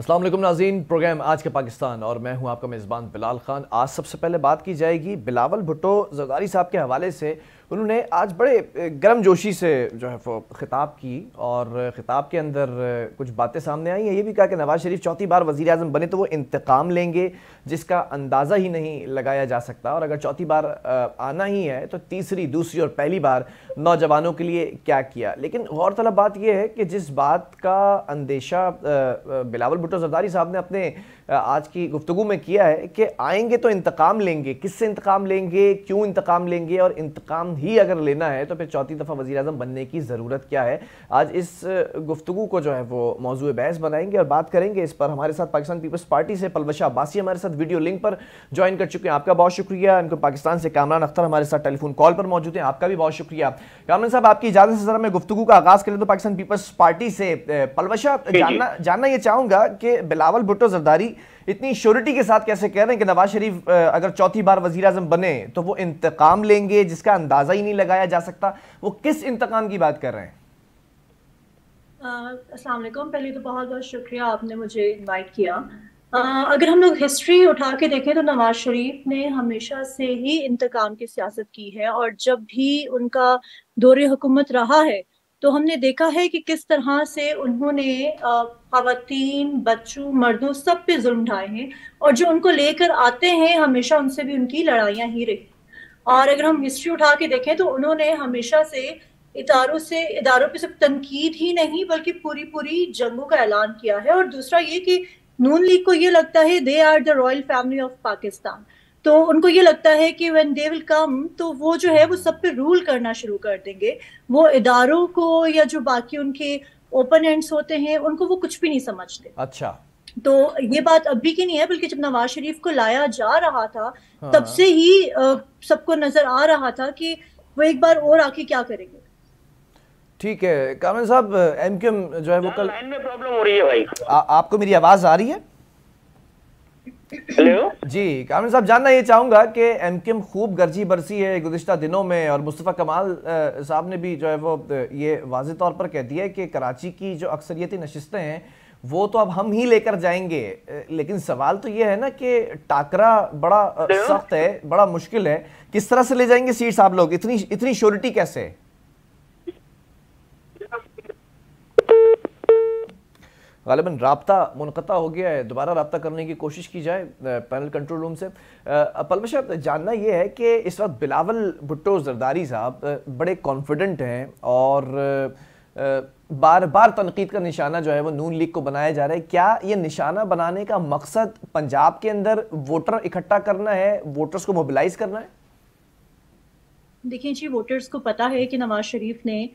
अस्सलाम वालेकुम नाज़रीन, प्रोग्राम आज के पाकिस्तान और मैं हूं आपका मेज़बान बिलाल खान। आज सबसे पहले बात की जाएगी बिलावल भुट्टो ज़रदारी साहब के हवाले से। उन्होंने आज बड़े गर्म जोशी से जो है वो ख़िताब की और ख़िताब के अंदर कुछ बातें सामने आई हैं। ये भी कहा कि नवाज़ शरीफ चौथी बार वज़ीर आज़म बने तो वो इंतकाम लेंगे जिसका अंदाज़ा ही नहीं लगाया जा सकता, और अगर चौथी बार आना ही है तो तीसरी, दूसरी और पहली बार नौजवानों के लिए क्या किया। लेकिन गौरतलब बात यह है कि जिस बात का अंदेशा बिलावल भुट्टो ज़रदारी साहब ने अपने आज की गुफ्तगू में किया है कि आएंगे तो इंतकाम लेंगे, किससे इंतकाम लेंगे, क्यों इंतकाम लेंगे, और इंतकाम ही अगर लेना है तो फिर चौथी दफ़ा वज़ीर आज़म बनने की ज़रूरत क्या है। आज इस गुफ्तगू को जो है वो मौजूद बहस बनाएंगे और बात करेंगे इस पर। हमारे साथ पाकिस्तान पीपल्स पार्टी से पलवशा अब्बासी हमारे साथ वीडियो लिंक पर ज्वाइन कर चुके हैं, आपका बहुत शुक्रिया। इनको पाकिस्तान से कामरान अख्तर हमारे साथ टेलीफोन कॉल पर मौजूद हैं, आपका भी बहुत शुक्रिया। कामरान साहब, आपकी इजाज़त से ज़रा मैं गुफ्तगू का आगाज़ करें तो पाकिस्तान पीपल्स पार्टी से पलवशा जानना ये चाहूँगा कि बिलावल भुट्टो ज़रदारी इतनी श्योरिटी के साथ कैसे कह रहे हैं कि नवाज शरीफ अगर चौथी बार वजीर आजम बने तो वो इंतकाम लेंगे जिसका अंदाजा ही नहीं लगाया जा सकता। वो किस इंतकाम की बात कर रहे हैं? अस्सलाम वालेकुम। पहले तो बहुत बहुत शुक्रिया, आपने मुझे इनवाइट किया। अगर हम लोग हिस्ट्री उठा के देखें तो नवाज शरीफ ने हमेशा से ही इंतकाम की सियासत की है, और जब भी उनका दौरे हुकूमत रहा है तो हमने देखा है कि किस तरह से उन्होंने खवातीन, बच्चों, मर्दों सब पे जुल्म ढाए हैं, और जो उनको लेकर आते हैं हमेशा उनसे भी उनकी लड़ाइयाँ ही रही। और अगर हम हिस्ट्री उठा के देखें तो उन्होंने हमेशा से इदारों पे सिर्फ तनकीद ही नहीं बल्कि पूरी पूरी जंगों का ऐलान किया है। और दूसरा ये कि नून लीग को ये लगता है they are the royal family of Pakistan, तो उनको ये लगता है कि व्हेन दे विल कम तो वो जो है वो सब पे रूल करना शुरू कर देंगे। वो इदारों को या जो बाकी उनके ओपोनेंट्स होते हैं उनको वो कुछ भी नहीं समझते। अच्छा, तो ये बात अभी की नहीं है, बल्कि जब नवाज शरीफ को लाया जा रहा था तब हाँ से ही सबको नजर आ रहा था कि वो एक बार और आके क्या करेंगे। ठीक है। कामरान साहब, एमक्यूएम जो है वो कल लाइन में प्रॉब्लम हो रही है भाई। आपको मेरी आवाज़ आ रही है? हेलो जी कामरान साहब, जानना ये चाहूँगा कि एमक्यूएम खूब गर्जी बरसी है गुज़िश्ता दिनों में, और मुस्तफ़ा कमाल साहब ने भी जो है वो ये वाज़ेह तौर पर कह दिया है कि कराची की जो अक्सरियती नशिस्तें हैं वो तो अब हम ही लेकर जाएंगे। लेकिन सवाल तो ये है ना कि टाकरा बड़ा सख्त है, बड़ा मुश्किल है, किस तरह से ले जाएंगे सीट्स आप लोग? इतनी श्योरिटी कैसे है? गालिबन राब्ता मुनक़ता हो गया है, दोबारा राब्ता करने की कोशिश की जाए पैनल कंट्रोल रूम से। पलवशा, जानना यह है कि इस वक्त बिलावल भुट्टो ज़रदारी साहब बड़े कॉन्फिडेंट हैं और बार बार तनकीद का निशाना जो है वो नून लीग को बनाया जा रहा है। क्या ये निशाना बनाने का मकसद पंजाब के अंदर वोटर इकट्ठा करना है, वोटर्स को मोबिलाइज करना है? देखिए जी, वोटर्स को पता है कि नवाज शरीफ ने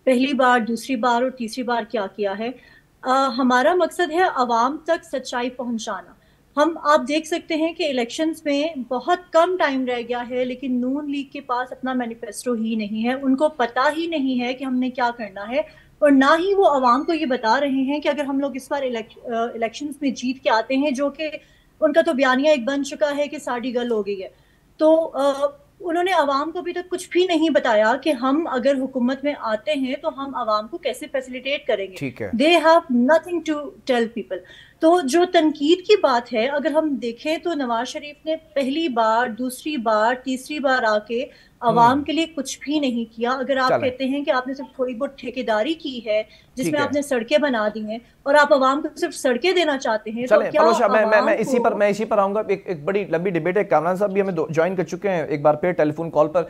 पहली बार, दूसरी बार और तीसरी बार क्या किया है। हमारा मकसद है अवाम तक सच्चाई पहुंचाना। आप देख सकते हैं कि इलेक्शंस में बहुत कम टाइम रह गया है, लेकिन नून लीग के पास अपना मैनिफेस्टो ही नहीं है। उनको पता ही नहीं है कि हमने क्या करना है, और ना ही वो अवाम को ये बता रहे हैं कि अगर हम लोग इस बार इलेक्शंस में जीत के आते हैं, जो कि उनका तो बयानिया एक बन चुका है कि साड़ी गल हो गई है, तो उन्होंने अवाम को अभी तक कुछ भी नहीं बताया कि हम अगर हुकूमत में आते हैं तो हम अवाम को कैसे फैसिलिटेट करेंगे। ठीक है। They have nothing to tell people. तो जो तनकीद की बात है, अगर हम देखें तो नवाज शरीफ ने पहली बार, दूसरी बार, तीसरी बार आके अवाम के लिए कुछ भी नहीं किया। अगर आप चलें, कहते हैं कि आपने सिर्फ थोड़ी बहुत ठेकेदारी की है ठीक जिसमें है। आपने सड़कें बना दी हैं और आप अवाम को सिर्फ सड़कें देना चाहते हैं, तो चलें क्या पलोशा, अवाम मैं को इसी पर आऊंगा। एक बड़ी लंबी डिबेट है। कामरान साहब भी हमें ज्वाइन कर चुके हैं एक बार फिर टेलीफोन कॉल पर।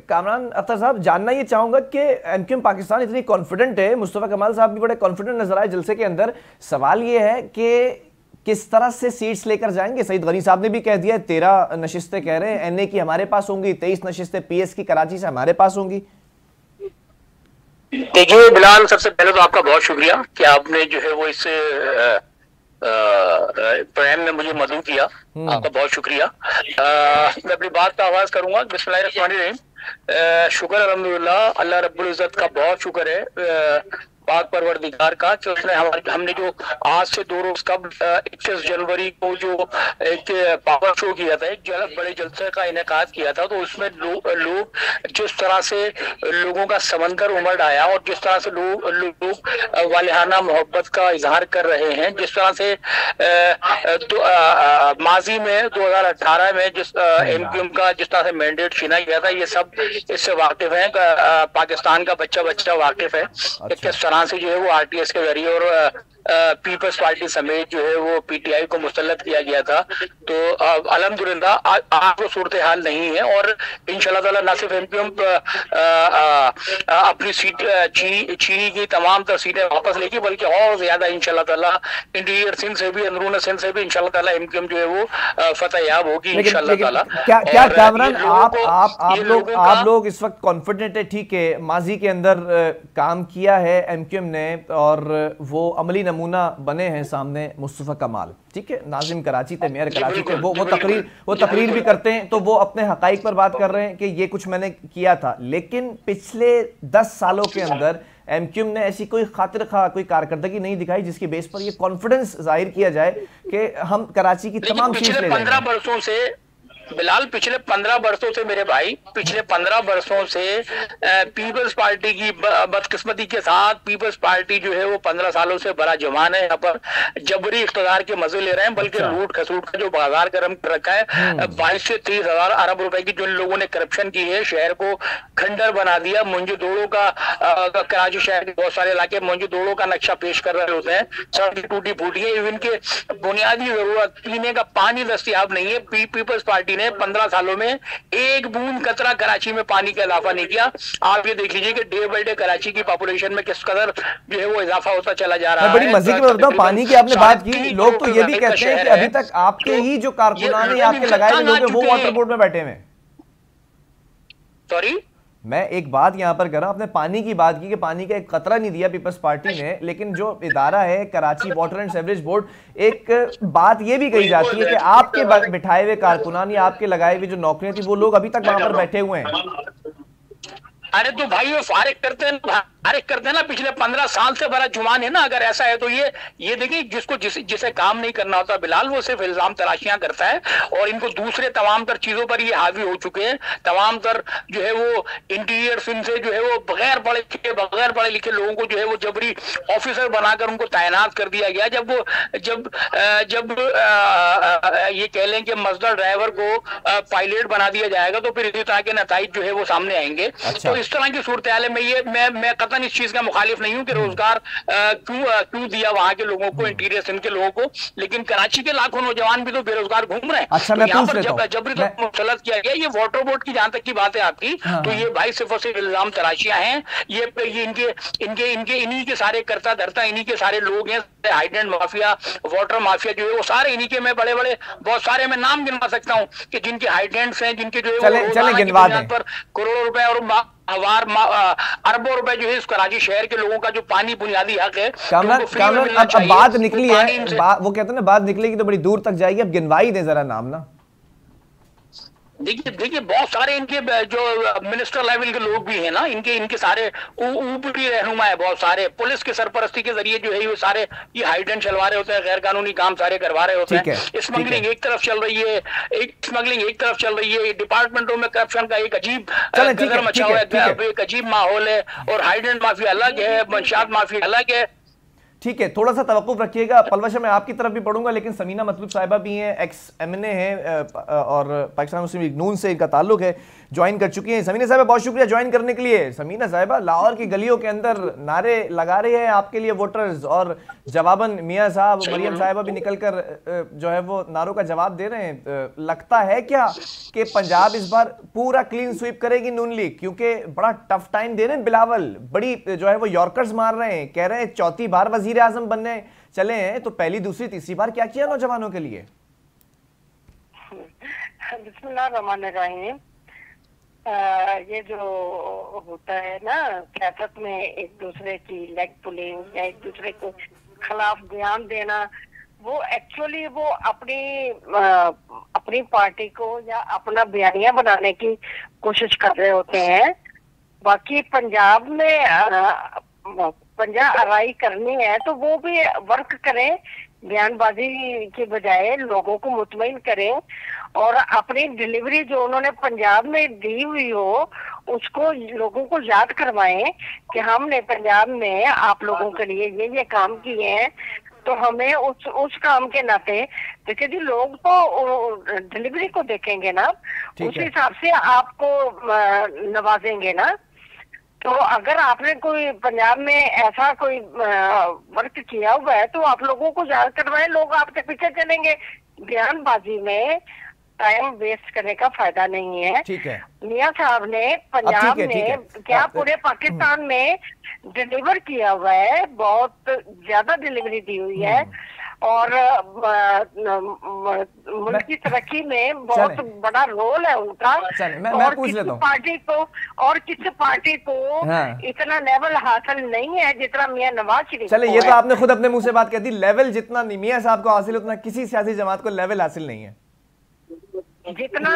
कामरान अख्तर साहब, जानना ये चाहूंगा कि एमक्यूएम पाकिस्तान इतनी कॉन्फिडेंट है, मुस्तफ़ा कमाल साहब भी बड़े कॉन्फिडेंट नजर आए जलसे के अंदर। सवाल ये है कि किस तरह से सीट्स लेकर जाएंगे? सईद गनी साहब ने भी कह दिया 13 नशिस्तें कह रहे हैं एनए की हमारे पास होंगी, 23 नशिस्तें पीएस की कराची से हमारे पास होंगी। देखिए बिलाल, सबसे पहले तो आपका बहुत शुक्रिया कि आपने जो है वो इस प्रोग्राम में मुझे मदऊ किया। आपका बहुत शुक्रिया। मैं अपनी बात का आगाज करूंगा। बिस्मिल्लाहिर्रहमानिर्रहीम। शुक्र अल्हम्दुलिल्लाह, अल्लाह रब्बुल इज्जत का बहुत शुक्र है। पाक परवरदिगार का कि उसने हमने जो आज से 2 रोज कब 21 जनवरी को जो एक पावर शो किया था, एक बड़े जलसे का इनेकाद किया था, तो उसमें लोग जिस तरह से लोगों का समंदर उमड़ आया और जिस तरह से लोग वालिहाना मोहब्बत का इजहार कर रहे हैं, जिस तरह से माजी में 2018 में जिस एमक्यूएम का जिस तरह से मैंडेट छीना गया था, ये सब इससे वाकिफ है। पाकिस्तान का बच्चा वाकिफ है कि किस तरह से जो है वो आरटीएस के जरिए और पीपल्स पार्टी समेत जो है वो पीटीआई को मुसल्लत किया गया था। तो अल्हम्दुलिल्लाह आज वो सूरत हाल नहीं है और इंशाल्लाह ताला ना सिर्फ एमक्यूएम अपनी सीट चीनी की तमाम तर सीटें वापस लेगी, बल्कि और ज्यादा इंशाल्लाह ताला इंटीरियर सिंध से भी, अंदरून सिंध से भी इंशाल्लाह ताला एमक्यूएम जो है वो फतेहयाब होगी इंशाल्लाह ताला। क्या कामरान आप लोग इस वक्त कॉन्फिडेंट है? ठीक है, माजी के अंदर काम किया है एमक्यूएम ने और वो अमली नमूना बने हैं सामने मुस्तफा कमाल, ठीक है, नाजिम कराची थे, मेयर कराची थे, वो तकरीर भी करते हैं, तो वो अपने हकाइक पर बात कर रहे हैं कि ये कुछ मैंने किया था। लेकिन पिछले 10 सालों के अंदर एमक्यूएम ने ऐसी कोई खातिर खा कोई कारकर्दगी नहीं दिखाई जिसकी बेस पर ये कॉन्फिडेंस जाहिर किया जाए कि हम कराची की तमाम चीज ले 15 वर्षों से बिलाल, पिछले 15 वर्षों से मेरे भाई, पिछले 15 वर्षों से पीपल्स पार्टी की बदकिस्मती के साथ पीपल्स पार्टी जो है वो 15 सालों से बड़ा जमान है, यहाँ पर जबरी इख्तियार के मजे ले रहे हैं, बल्कि लूट खसूट का जो बाजार गर्म कर रखा है, 22 से 30 हजार अरब रुपए की जो लोगों ने करप्शन की है, शहर को खंडर बना दिया। मुंजदोड़ों का कराची शहर के बहुत सारे इलाके मुंजदोड़ों का नक्शा पेश कर रहे होते हैं, सड़कें टूटी फूटी है, इवन के बुनियादी जरूरत पीने का पानी दस्तियाब नहीं है। पीपल्स पार्टी 15 सालों में एक बूंद कतरा कराची में पानी का इजाफा नहीं किया। आप ये देख लीजिए कि डे बाई डे कराची की पॉपुलेशन में किस कदर जो है वो इजाफा होता चला जा रहा है। बड़ी मजे की बात, पानी की आपने बात की, लोग तो ये भी कहते हैं कि अभी तक आपके ही जो कारकुनान है, आपके लगाए हुए लोग हैं, वो वाटर बोर्ड में बैठे हुए। सॉरी, मैं एक बात यहां पर कर रहा हूं, आपने पानी की बात की कि पानी का एक कतरा नहीं दिया पीपल्स पार्टी ने, लेकिन जो इदारा है Karachi water and sewerage board, एक बात यह भी कही जाती है कि आपके बिठाए हुए कारकुनान या आपके लगाए हुए जो नौकरियां थी वो लोग अभी तक वहां पर बैठे हुए हैं। अरे तो भाई वो फारिग करते हैं ना, पिछले 15 साल से बड़ा जुमान है ना। अगर ऐसा है तो ये देखिए, जिसे काम नहीं करना होता बिलाल, वो सिर्फ इल्जाम तराशियां करता है और इनको दूसरे तमाम तर चीजों पर ये हावी हो चुके हैं। तमाम तर जो है वो इंटीरियर सिंध से जो है वो बगैर पढ़े लिखे लोगों को जो है वो जबरी ऑफिसर बनाकर उनको तैनात कर दिया गया। जब ये कह लें कि मजदूर ड्राइवर को पायलट बना दिया जाएगा तो फिर इसी तरह के नताइज जो है वो सामने आएंगे। तो इस तरह की सूरत हाल में मैं कतन इस चीज का मुखालिफ नहीं हूं कि रोजगार क्यों दिया वहां के लोगों को, इंटीरियर सिंध के लोगों को, लेकिन कराची के लाखों नौजवान भी तो बेरोजगार घूम रहे हैं। अच्छा, मैं पूछ लेता हूं, जबरी तो मुसल्लत किया गया। ये वाटर बोर्ड की जहां तक की बात है आपकी, तो ये भाई सिर्फ और सिर्फ इल्जाम तराशियां हैं। ये इन्हीं के सारे करता धरता, इन्हीं के सारे लोग हैं। हाइडेंट माफिया, वाटर माफिया जो है वो सारे इन्हीं के, मैं बड़े बहुत सारे मैं नाम गिनवा सकता हूँ कि जिनके हाइडेंट्स हैं, जिनके जो है पर करोड़ों रुपए और अरबों रुपए जो है इस कराची शहर के लोगों का जो पानी बुनियादी हक है। कामरान अब बात निकली है, वो कहते हैं ना बात निकलेगी तो बड़ी दूर तक जाएगी। अब गिनवाई दे जरा नाम ना। देखिए बहुत सारे इनके जो मिनिस्टर लेवल के लोग भी हैं ना, इनके सारे ऊपरी रहनुमा है, बहुत सारे पुलिस के सरपरस्ती के जरिए जो है ये सारे ये हाइडेंट चलवा रहे होते हैं, गैर कानूनी काम सारे करवा रहे होते हैं। स्मगलिंग एक तरफ चल रही है, डिपार्टमेंटों में करप्शन का एक अजीब गदर मचा हुआ है, एक अजीब माहौल है, और हाइडेंट माफिया अलग है, मंशात माफिया अलग है। ठीक है, थोड़ा सा तवक्कुफ रखिएगा। पलवशा मैं आपकी तरफ भी पढ़ूंगा, लेकिन समीना मतलूब साहिबा भी हैं, एक्स एमएनए हैं और पाकिस्तान मुस्लिम लीग नून से इनका ताल्लुक है, ज्वाइन कर चुकी हैं। समीना साहिबा बहुत शुक्रिया ज्वाइन करने के लिए। समीना साहिबा लाहौर की गलियों के अंदर नारे लगा रहे हैं आपके लिए वोटर्स, और जवाबन मियाँ साहब, मरियम साहिबा भी निकल कर जो है वो नारों का जवाब दे रहे हैं। लगता है क्या कि पंजाब इस बार पूरा क्लीन स्वीप करेगी नून लीग? क्योंकि बड़ा टफ टाइम दे रहे हैं बिलावल, बड़ी जो है वो यॉर्कर्स मार रहे हैं, कह रहे हैं चौथी बार वजीर आजम बनने चले हैं, तो पहली दूसरी तीसरी बार क्या किया नौजवानों के लिए? बिस्मिल्लाहिर्रहमानिर्रहीम। ये जो होता है ना सियासत में, एक दूसरे की लेग पुलिंग या एक दूसरे को खिलाफ बयान देना, वो एक्चुअली वो अपनी पार्टी को या अपना बयानिया बनाने की कोशिश कर रहे होते हैं। बाकी पंजाब में पंजा अराई करनी है तो वो भी वर्क करें, बयानबाजी के बजाय लोगों को मुतमईन करें और अपनी डिलीवरी जो उन्होंने पंजाब में दी हुई हो उसको लोगों को याद करवाएं कि हमने पंजाब में आप लोगों के लिए ये काम किए हैं। तो हमें उस काम के नाते, देखिए जी, लोग तो डिलीवरी को देखेंगे ना, उस हिसाब से आपको नवाजेंगे ना। तो अगर आपने कोई पंजाब में ऐसा कोई वर्क किया हुआ है तो आप लोगों को याद करवाएं, लोग आपके पीछे चलेंगे। बयानबाजी में टाइम वेस्ट करने का फायदा नहीं है। ठीक है, मियां साहब ने पंजाब में क्या पूरे पाकिस्तान में डिलीवर किया हुआ है, बहुत ज्यादा डिलीवरी दी हुई है और मुल्क की तरक्की में बहुत बड़ा रोल है उनका। मैं पूछ लेता हूं, पार्टी को और किसी पार्टी को इतना लेवल हासिल नहीं है जितना मियां नवाज शरीफ। चले, ये तो आपने खुद अपने मुंह से बात कह दी, लेवल जितना मियां साहब को हासिल उतना किसी सियासी जमात को लेवल हासिल नहीं है। जितना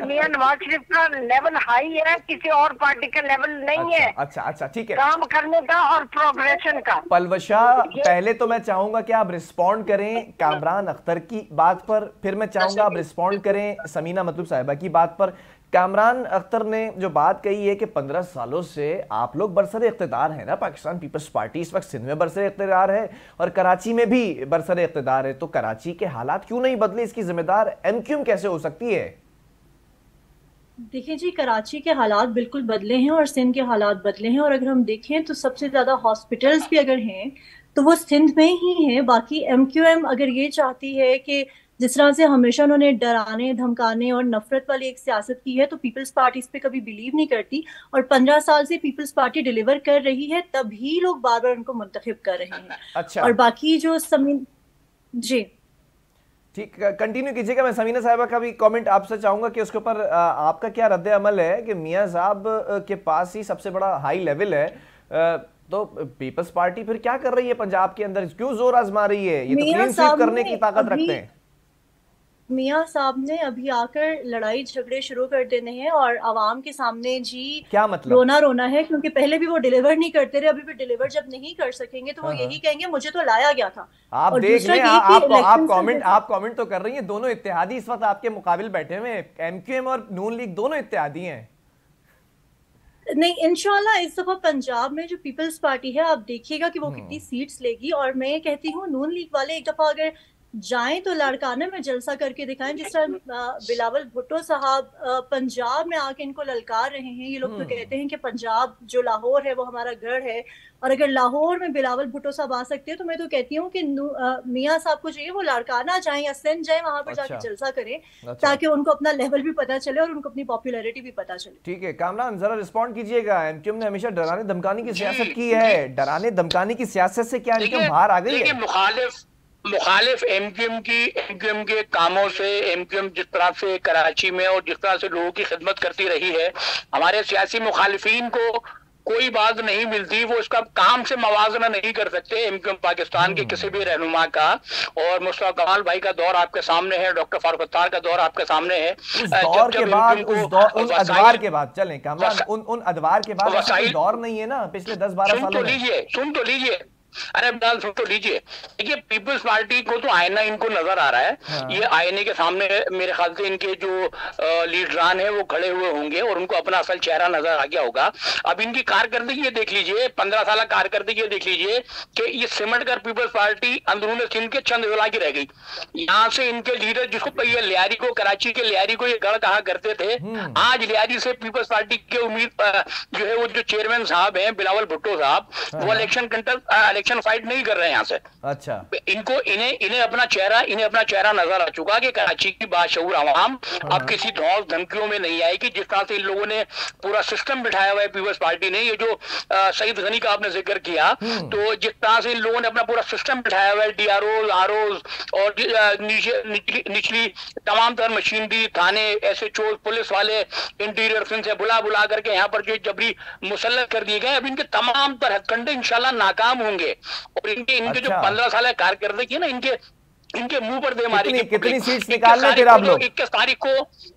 मियां नवाज शरीफ का लेवल हाई है किसी और पार्टी का लेवल नहीं है। अच्छा, ठीक है, काम करने का और प्रोग्रेशन का। पलवशा, पहले तो मैं चाहूंगा कि आप रिस्पॉन्ड करें कामरान अख्तर की बात पर, फिर मैं चाहूंगा आप रिस्पॉन्ड करें समीना मतलूब साहिबा की बात पर। कामरान अख्तर ने जो बात कही है कि 15 सालों से आप लोग बरसरे इख्तिदार हैं ना, पाकिस्तान पीपल्स पार्टी इस वक्त सिंध में बरसरे इख्तिदार है और कराची में भी बरसरे इख्तिदार है, तो कराची के हालात क्यों नहीं बदले? इसकी जिम्मेदार एमक्यूएम कैसे हो सकती है? देखिए जी, कराची के हालात बिल्कुल बदले हैं और सिंध के हालात बदले हैं। और अगर हम देखें तो सबसे ज्यादा हॉस्पिटल्स भी अगर हैं तो वो सिंध में ही हैं। बाकी एमक्यूएम अगर ये चाहती है कि जिस तरह से हमेशा उन्होंने डराने धमकाने और नफरत वाली एक सियासत की है, तो पीपल्स पार्टी इस पे कभी बिलीव नहीं करती और 15 साल से पीपल्स पार्टी डिलीवर कर रही है, तभी लोग बार बार उनको मुंतखब कर रहे हैं। अच्छा, और बाकी जो जी ठीक, कंटिन्यू कीजिएगा। मैं समीना साहिबा का भी कमेंट आपसे चाहूंगा कि उसके ऊपर आपका क्या रद्द अमल है कि मियां साहब के पास ही सबसे बड़ा हाई लेवल है, तो पीपल्स पार्टी फिर क्या कर रही है पंजाब के अंदर, क्यों जोर आजमा रही है? ये तो क्लीन स्वीप करने की ताकत रखते हैं। मियां साहब ने अभी आकर लड़ाई झगड़े शुरू कर देने हैं और आवाम के सामने जी क्या मतलब रोना है, क्योंकि पहले भी वो डिलीवर नहीं करते रहे, अभी भी डिलीवर जब नहीं कर सकेंगे तो वो यही कहेंगे मुझे तो लाया गया था। आप देख लें, आप कमेंट तो कर रही हैं, दोनों इत्तेहादी इस वक्त आपके मुकाबिल बैठे हुए हैं, एमक्यूएम और नून लीग दोनों इत्तेहादी हैं। नहीं, इंशाल्लाह इस दफा पंजाब में जो पीपल्स पार्टी है, आप देखिएगा कि वो कितनी सीट्स लेगी। और मैं कहती हूँ नून लीग वाले एक दफा अगर जाएं तो लाड़काना में जलसा करके दिखाएं, जिस तरह बिलावल भुट्टो साहब पंजाब में आके इनको ललकार रहे हैं। ये लोग तो कहते हैं कि पंजाब जो लाहौर है वो हमारा गढ़ है, और अगर लाहौर में बिलावल भुट्टो साहब आ सकते हैं तो मैं तो कहती हूँ कि मियां साहब को चाहिए वो लाड़काना जाएं या सिंध जाएं, वहां पर जाके जलसा करें, ताकि उनको अपना लेवल भी पता चले और उनको अपनी पॉपुलैरिटी भी पता चले। ठीक है कामरान, जरा रिस्पॉन्ड कीजिएगा। एमक्यूएम ने हमेशा डराने धमकाने की सियासत की है, डराने धमकाने की सियासत से क्या एमक्यूएम बाहर आ गई है? मुखालिफ एमक्यूएम के कामों से, एमक्यूएम जिस तरह से कराची में और जिस तरह से लोगों की खिदमत करती रही है, हमारे सियासी मुखालिफिन को कोई बात नहीं मिलती, वो इसका काम से मवाजना नहीं कर सकते। एमक्यूएम पाकिस्तान के किसी भी रहनुमा का, और मुस्तफा कमाल भाई का दौर आपके सामने है, डॉक्टर फारूक अत्तार का दौर आपके सामने है। उन अदवार के बाद चलें कामरान, उन अदवार के बाद ऐसा कोई दौर नहीं है ना पिछले 10-12 सालों में। सुन तो लीजिए, अरे अब्दाल सुन तो लीजिए। देखिए, पीपल्स पार्टी को तो आईना इनको नजर आ रहा है। ये आईने के सामने मेरे ख्याल से इनके जो लीडरान है वो खड़े हुए होंगे और उनको अपना असल चेहरा नजर आ गया होगा। अब इनकी कारकर्दगी देख लीजिए, 15 साल कारकर्दगी देख लीजिए कि ये सिमट कर पीपल्स पार्टी अंदरूनी सिंध के चंद जिला की रह गई। यहाँ से इनके लीडर, जिसको ये लियारी को, कराची के लियारी को ये गढ़ कहा करते थे, आज लियारी से पीपल्स पार्टी के उम्मीद जो है वो जो चेयरमैन साहब है बिलावल भुट्टो साहब, वो इलेक्शन फाइट नहीं कर रहे हैं यहाँ से। अच्छा, इन्हें अपना चेहरा नजर आ चुका कि कराची की बाशऊर आवाम अब किसी धौंस धमकियों में नहीं आएगी। जिस तरह से इन लोगों ने पूरा सिस्टम बिठाया हुआ है पीपल्स पार्टी ने, ये जो सईद गनी का आपने जिक्र किया, तो जिस तरह से इन लोगों ने अपना पूरा सिस्टम बिठाया हुआ है, डीआरओ, आरओ और निचली तमाम तरह मशीनरी, थाने, एसएचओ, पुलिस वाले, इंटीरियर से बुला करके यहाँ पर जो जबरी मुसल्लत कर दिए गए, अब इनके तमाम तरह हथकंडे इंशाल्लाह नाकाम होंगे। और इनके जो 15 साल कारकर्दगी है ना, इनके मुंह पर दे मारी। कितनी सीट्स निकाल ले फिर आप लोग? 21 तारीख को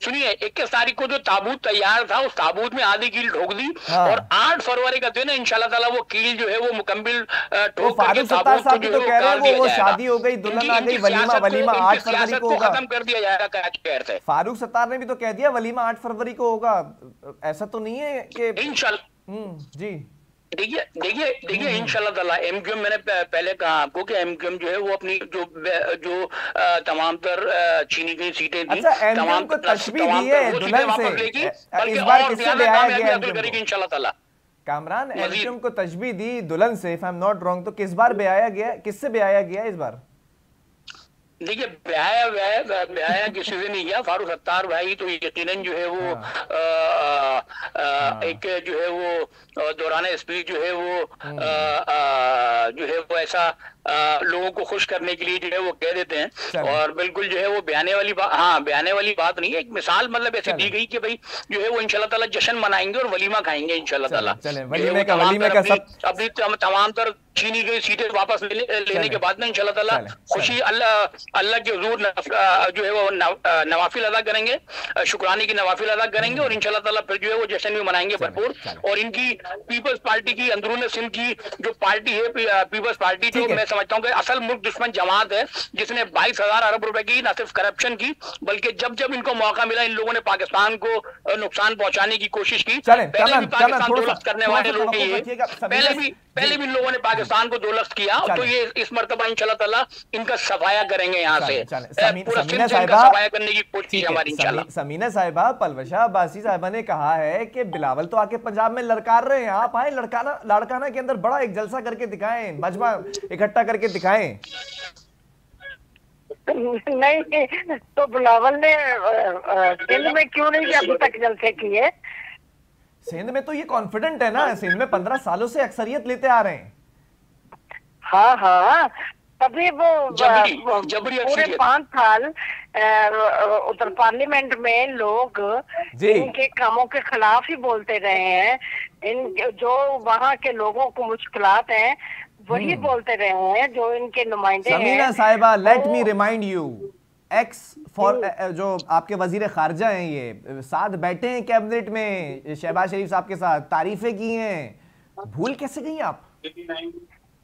सुनिए, 21 तारीख को जो ताबूत तैयार था, उस ताबूत में आधी कील ठोक दी। हाँ। और 8 फरवरी का दिन है, इंशाल्लाह ताला वो कील जो है वो मुकम्मल ठोक करके ताबूत को जो है वो कह वो शादी हो गई, दुल्हन आ गई, वलीमा 8 फरवरी को होगा। खत्म कर दिया जाएगा क्या कहते हैं? फारूक सत्तार ने भी तो कह दिया वलीमा 8 फरवरी को होगा। ऐसा तो नहीं है कि इंशाल्लाह जी देखिए इंशाल्लाह ताला एमक्यूएम, मैंने पहले कहा आपको कि एमक्यूएम जो है वो अपनी जो तमाम तर चीनी गई सीटें थी, तमाम को तशबीह दी है दुल्हन से, इस बार किससे ब्याया गया है इंशाल्लाह ताला? कामरान, एमक्यूएम को तशबीह दी दुल्हन से, if I am not wrong, तो किस बार ब्याया गया, किससे ब्याया गया इस बार? देखिए ब्याया किसी से नहीं किया। फारूक सत्तार भाई तो यकीनन जो है वो एक जो है वो दौरान स्पीच जो है वो ऐसा लोगों को खुश करने के लिए जो है वो कह देते हैं, और बिल्कुल जो है वो बयाने वाली बात नहीं है। एक मिसाल मतलब ऐसे दी गई कि भाई जो है वो इंशाल्लाह ताला जश्न मनाएंगे और वलीमा खाएंगे इंशाल्लाह ताला। अपनी तमाम तर चीनी गई सीटें वापस लेने के बाद में इंशाल्लाह ताला खुशी अल्लाह के हुजूर जो है वो नवाफिल अदा करेंगे, शुक्राने की नवाफिल अदा करेंगे, और इंशाल्लाह ताला फिर जो है वो जश्न भी मनाएंगे भरपूर। और इनकी पीपल्स पार्टी की अंदरून सिंध की जो पार्टी है, पीपल्स पार्टी, जो मैं समझता हूँ कि असल मुल्क दुश्मन जमात है, जिसने 22,000 अरब रुपए की न सिर्फ करप्शन की, बल्कि जब जब इनको मौका मिला इन लोगों ने पाकिस्तान को नुकसान पहुंचाने की कोशिश की। पहले भी पाकिस्तान दो लफ्ज करने वाले लोग ये पहले भी इन लोगों ने पाकिस्तान को 2 लफ्ज किया, तो ये इस मर्तबा इंशाल्लाह ताला इनका सफाया करेंगे यहाँ से, पूरा सिंध से इनका सफाया करने की कोशिश हमारी इंशाल्लाह। समीना साहिबा, पलवशा अब्बासी साहिबा ने कहा है कि बिलावल तो आके पंजाब में लड़कार रहे हैं, आप आए लाड़काना के अंदर बड़ा एक जलसा करके दिखाएं, मजमा इकट्ठा करके दिखाएं। नहीं तो बिलावल ने सिंध में क्यों नहीं अभी तक जलसे किए? सिंध में तो ये कॉन्फिडेंट है ना, सिंध में 15 सालों से अक्सरियत लेते आ रहे हैं। हाँ, तभी वो पूरे 5 साल उधर पार्लियामेंट में लोग इनके कामों के खिलाफ ही बोलते रहे हैं। इन जो वहाँ के लोगों को मुश्किलात हैं वही बोलते रहे हैं, जो इनके नुमाइंदे हैं। समीना साहिबा, let me remind you, x for जो आपके वजीर खारजा हैं, ये साथ बैठे हैं कैबिनेट में शहबाज शरीफ साहब के साथ, तारीफें की हैं, भूल कैसे गई आप?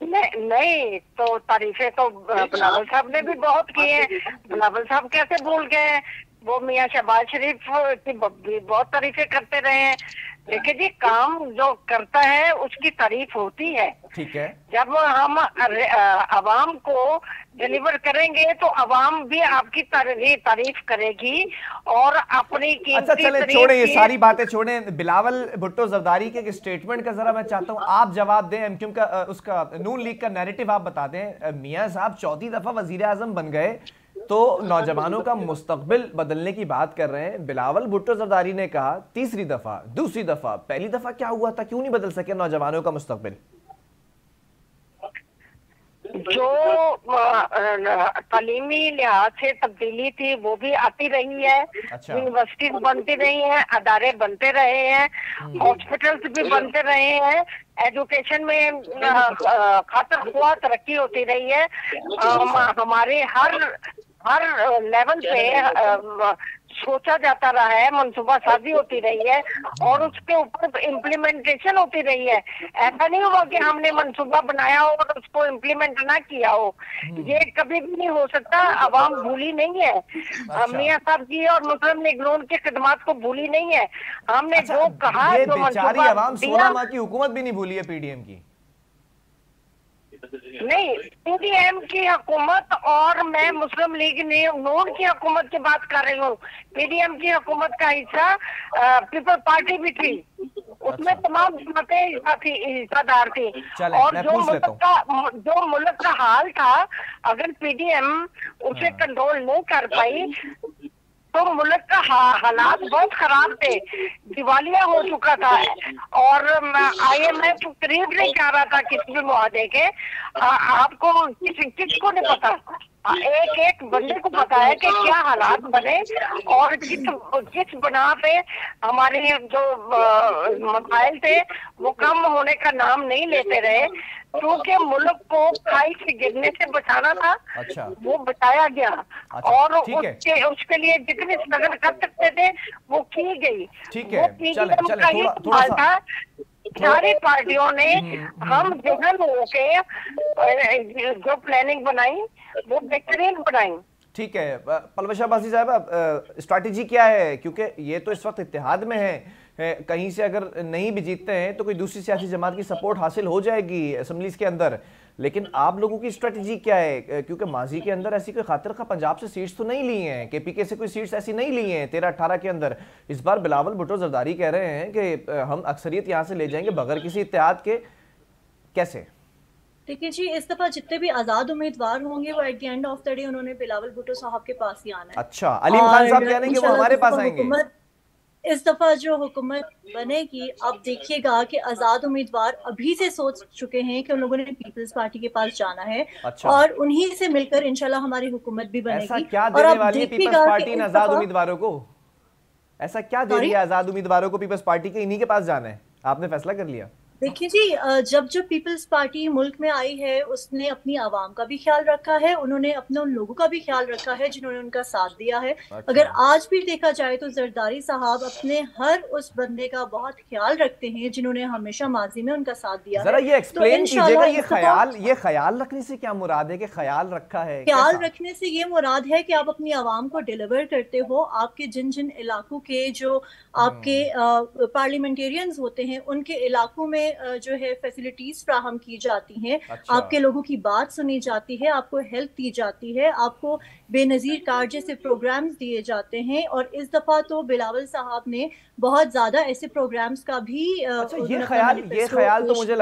नहीं तो तारीफें तो बिलावल साहब ने भी बहुत की हैं, बिलावल साहब कैसे भूल गए? वो मियां शहबाज शरीफ की बहुत तारीफें करते रहे हैं। देखिए जी, काम जो करता है उसकी तारीफ होती है, ठीक है। जब हम अवाम को डिलीवर करेंगे तो अवाम भी आपकी तारीफ करेगी और अपनी कीमती। अच्छा चले, छोड़े ये सारी बातें, छोड़े। बिलावल भुट्टो जरदारी के एक स्टेटमेंट का जरा मैं चाहता हूं आप जवाब दें। एमक्यूएम का उसका नून लीग का नैरेटिव आप बता दें। मियां साहब 4थी दफा वजीर आजम बन गए तो नौजवानों का मुस्तकबिल बदलने की बात कर रहे हैं। बिलावल भुट्टो जरदारी ने कहा 3री दफा, 2री दफा, पहली दफा क्या हुआ था, क्यों नहीं बदल सके नौजवानों का मुस्तकबिल? जो तालीमी लिहाज से तब्दीली थी वो भी आती रही है। अच्छा। यूनिवर्सिटीज बनती रही हैं, अदारे बनते रहे हैं, हॉस्पिटल्स भी बनते रहे हैं, एजुकेशन में खातर खुआ तरक्की होती रही है। हमारे हर लेवल पे सोचा जाता रहा है, मनसूबा साजी होती रही है और उसके ऊपर इम्प्लीमेंटेशन होती रही है। ऐसा नहीं हुआ कि हमने मनसूबा बनाया हो और उसको इम्प्लीमेंट ना किया हो, ये कभी भी नहीं हो सकता। अवाम भूली नहीं है, मियां साहब की और मुस्लिम लीग नून की खिदमत को भूली नहीं है। हमने जो कहा, जो मनसूबा अवाम 16 माह की हुकूमत भी नहीं भूली है पीडीएम की। नहीं, पीडीएम की हुकूमत और मैं मुस्लिम लीग नून की हुकूमत की बात कर रही हूँ। पीडीएम की हुकूमत का हिस्सा पीपल पार्टी भी थी, उसमें तमाम जमातें हिस्सादार थी। और जो मुल्क का हाल था, अगर पीडीएम उसे कंट्रोल नहीं कर पाई तो मुल्क का हालात बहुत खराब थे, दिवालिया हो चुका था और IMF करीब नहीं जा रहा था किसी भी मुआहदे के। आपको किसको नहीं पता एक एक बंदे को पता है कि क्या हालात बने, और जिस बना पे हमारे जो मसाइल थे वो कम होने का नाम नहीं लेते रहे, क्योंकि मुल्क को खाई से गिरने से बचाना था। अच्छा, वो बचाया गया। अच्छा, और उसके लिए जितनी स्ट्रगल कर सकते थे वो की गई। ठीक है, चले थोड़ा सा सारी पार्टियों ने हम जहन होके जो प्लानिंग बनाई वो बेहतरीन बनाई। ठीक है, पलवश अब्बासी साहब, स्ट्रैटेजी क्या है? क्योंकि ये तो इस वक्त इत्तेहाद में है, कहीं से अगर नहीं भी जीतते हैं तो कोई दूसरी सियासी जमात की सपोर्ट हासिल हो जाएगी असम्बलीज के अंदर, लेकिन आप लोगों की स्ट्रेटजी क्या है? क्योंकि माजी के अंदर ऐसी कोई खातिर खा पंजाब से सीट्स तो नहीं ली हैं, केपीके से कोई सीट्स ऐसी नहीं ली हैं 13-18 के अंदर। इस बार बिलावल भुट्टो जरदारी कह रहे हैं कि हम अक्सरियत यहाँ से ले जाएंगे बगैर किसी इत्तेहाद के। कैसे? देखिए जी, इस दफा जितने भी आजाद उम्मीदवार होंगे वो eight the end of the day उन्होंने बिलावल भुट्टो साहब के पास ही आना है। अच्छा, अलीम खान साहब कह रहे हैं कि वो हमारे पास आएंगे। इस दफा जो हुकूमत बनेगी, आप देखिएगा कि आजाद उम्मीदवार अभी से सोच चुके हैं कि उन लोगों ने पीपल्स पार्टी के पास जाना है। अच्छा। और उन्हीं से मिलकर इंशाल्लाह हमारी हुकूमत भी बनेगी। ऐसा क्या देने वाली है पीपल्स पार्टी इन आजाद उम्मीदवारों को? ऐसा क्या दे रही है आजाद उम्मीदवारों को पीपल्स पार्टी के? इन्हीं के पास जाना है, आपने फैसला कर लिया? देखिए जी, जब पीपल्स पार्टी मुल्क में आई है उसने अपनी आवाम का भी ख्याल रखा है, उन्होंने अपने उन लोगों का भी ख्याल रखा है जिन्होंने उनका साथ दिया है। अच्छा। अगर आज भी देखा जाए तो जरदारी साहब अपने हर उस बंदे का बहुत ख्याल रखते हैं जिन्होंने हमेशा माजी में उनका साथ दिया। जरा ये एक्सप्लेन कीजिएगा, ये ख्याल रखने से क्या मुराद है? कि ख्याल रखा है, ख्याल रखने से ये मुराद है कि आप अपनी आवाम को डिलीवर करते हो। आपके जिन जिन इलाकों के जो आपके पार्लियामेंटेरियंस होते हैं उनके इलाकों में जो है फैसिलिटीज फ्राहम की जाती हैं। अच्छा। आपके लोगों की बात सुनी जाती है, आपको हेल्प दी जाती है, आपको बेनजीर कार्ड जैसे प्रोग्राम्स दिए जाते हैं। और इस दफा तो बिलावल साहब ने बहुत ज्यादा ऐसे प्रोग्राम्स का भी अच्छा, ये ख्याल तो मुझे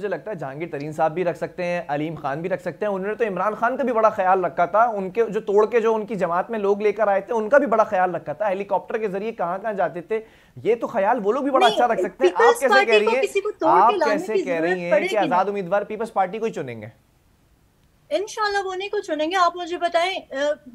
लगता है जहांगीर तरीन साहब भी रख सकते हैं, अलीम खान भी रख सकते हैं। उन्होंने तो इमरान खान का भी बड़ा ख्याल रखा था, उनके जो तोड़ के जो उनकी जमात में लोग लेकर आए थे उनका भी बड़ा ख्याल रखा था, हेलीकॉप्टर के जरिए कहाँ जाते थे। ये तो ख्याल वो लोग भी बड़ा अच्छा रख सकते हैं। आप कैसे कह रही हैं कि आजाद उम्मीदवार पीपल्स पार्टी को ही चुनेंगे? इंशाल्लाह वो नहीं को चुनेंगे। आप मुझे बताएं,